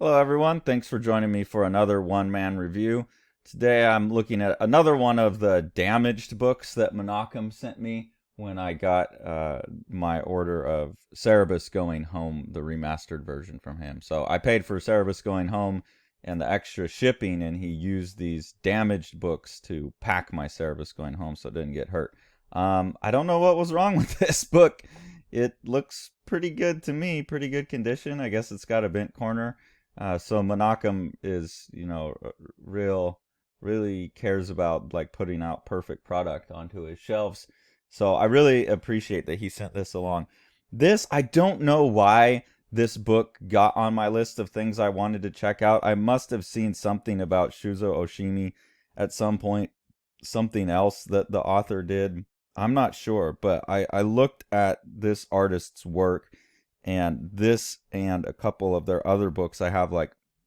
Hello, everyone. Thanks for joining me for another one-man review. Today I'm looking at another one of the damaged books that Menachem sent me when I got my order of Cerebus Going Home, the remastered version from him. So I paid for Cerebus Going Home and the extra shipping, and he used these damaged books to pack my Cerebus Going Home so it didn't get hurt. I don't know what was wrong with this book. It looks pretty good to me, pretty good condition. I guess it's got a bent corner. So Menachem is, really cares about like putting out perfect product onto his shelves. So I really appreciate that he sent this along. I don't know why this book got on my list of things I wanted to check out. I must have seen something about Shuzo Oshimi at some point, something else that the author did. I'm not sure, but I looked at this artist's work, and this and a couple of their other books. I have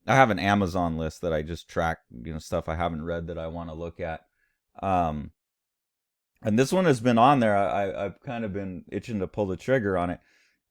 an Amazon list that I just track, stuff I haven't read that I want to look at. Um, and this one has been on there. I've kind of been itching to pull the trigger on it.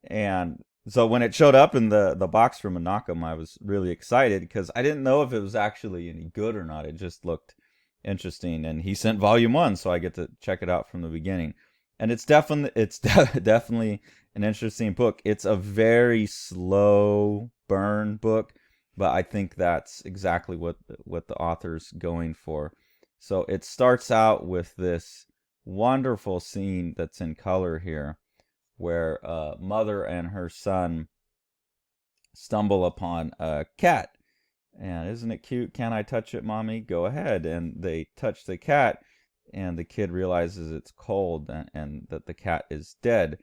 And so when it showed up in the box from Menachem, I was really excited because I didn't know if it was actually any good or not. It just looked interesting, and he sent volume one, so I get to check it out from the beginning. And definitely an interesting book. It's a very slow burn book, but I think that's exactly what the author's going for. So it starts out with this wonderful scene that's in color here, where a mother and her son stumble upon a cat. And isn't it cute? Can I touch it, mommy? Go ahead. And they touch the cat, and the kid realizes it's cold, and that the cat is dead.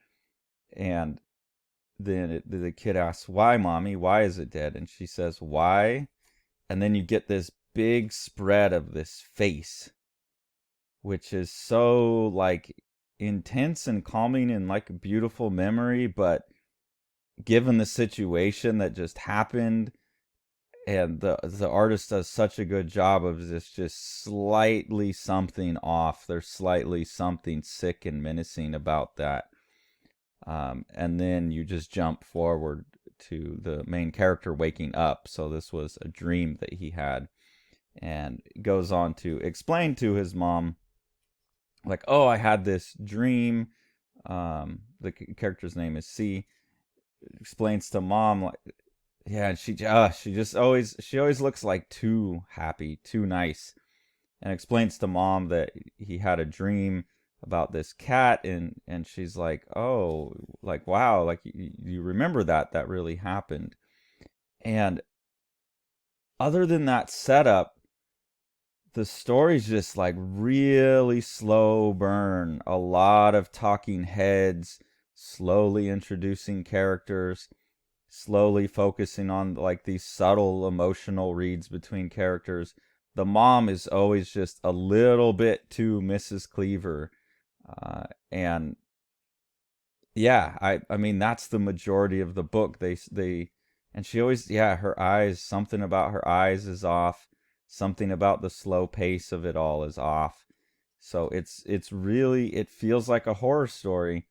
And then the kid asks, "Why, mommy? Why is it dead?" And she says, "Why?" And then you get this big spread of this face, which is so like intense and calming and like a beautiful memory, but given the situation that just happened, and the artist does such a good job of this just slightly something off. There's slightly something sick and menacing about that. And then you just jump forward to the main character waking up. So this was a dream that he had, and goes on to explain to his mom, like, "Oh, I had this dream." The character's name is C. Explains to mom, like, yeah, and she always looks like too happy, too nice, and explains to mom that he had a dream about this cat, and she's like, "Oh, like wow, like you remember that really happened." And other than that setup, the story's just like really slow burn, a lot of talking heads, slowly introducing characters, slowly focusing on like these subtle emotional reads between characters. The mom is always just a little bit too Mrs. Cleaver. And yeah, I mean that's the majority of the book. And she always, yeah, her eyes, something about her eyes is off. Something about the slow pace of it all is off. So it's really, it feels like a horror story,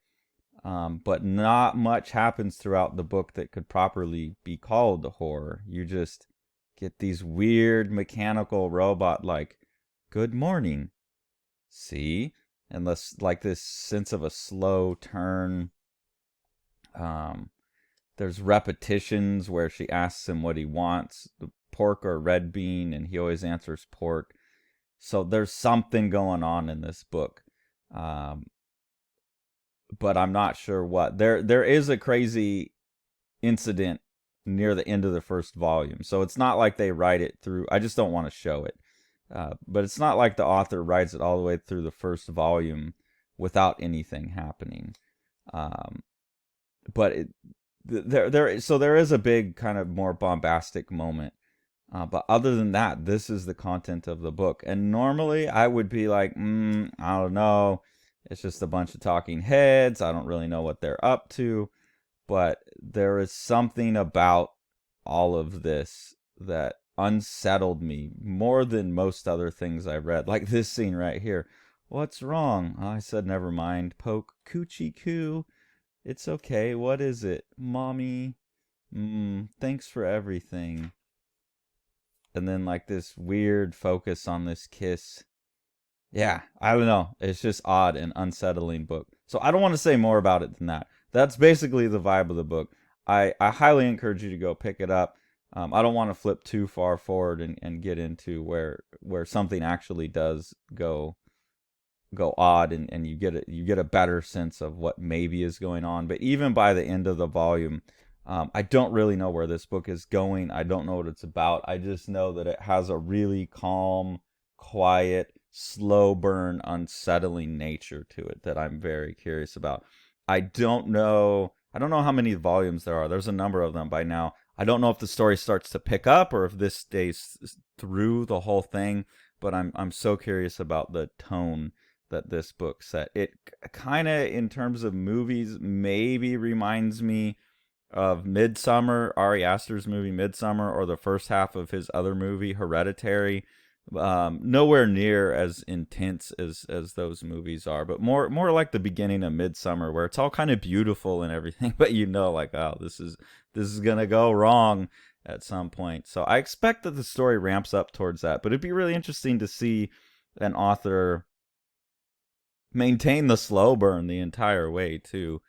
but not much happens throughout the book that could properly be called horror. You just get these weird mechanical robot like, "Good morning." See? And like this sense of a slow turn. Um, there's repetitions where she asks him what he wants, the pork or red bean, and he always answers pork. So there's something going on in this book. Um, but I'm not sure what. There is a crazy incident near the end of the first volume. So it's not like they write it through. I just don't want to show it. But it's not like the author writes it all the way through the first volume without anything happening. Um, but there is a big kind of more bombastic moment. But other than that, this is the content of the book. And normally I would be like, I don't know. It's just a bunch of talking heads. I don't really know what they're up to. But there is something about all of this that unsettled me more than most other things I've read. Like this scene right here. "What's wrong?" I said, "Never mind. Poke coochie coo. It's okay. What is it? Mommy. Thanks for everything." and then like this weird focus on this kiss. Yeah, I don't know. It's just odd and unsettling book. So I don't want to say more about it than that. That's basically the vibe of the book. I highly encourage you to go pick it up. I don't want to flip too far forward and get into where something actually does go odd, and you get a better sense of what maybe is going on. But even by the end of the volume, I don't really know where this book is going. I don't know what it's about. I just know that it has a really calm, quiet, slow burn, unsettling nature to it that I'm very curious about. I don't know how many volumes there are. There's a number of them by now. I don't know if the story starts to pick up or if this stays through the whole thing, but I'm so curious about the tone that this book set. It kind of, in terms of movies, maybe reminds me of Midsummer, Ari Aster's movie Midsummer, or the first half of his other movie Hereditary. Nowhere near as intense as those movies are, but more like the beginning of Midsummer, where it's all kind of beautiful and everything, but like, oh, this is gonna go wrong at some point. So I expect that the story ramps up towards that, but it'd be really interesting to see an author maintain the slow burn the entire way too.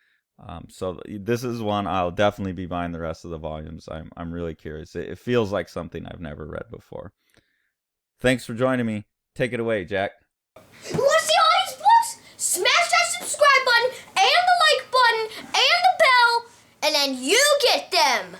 So this is one I'll definitely be buying the rest of the volumes. I'm really curious. It feels like something I've never read before. Thanks for joining me. Take it away, Jack. You want to see all these books? Smash that subscribe button and the like button and the bell, and then you get them.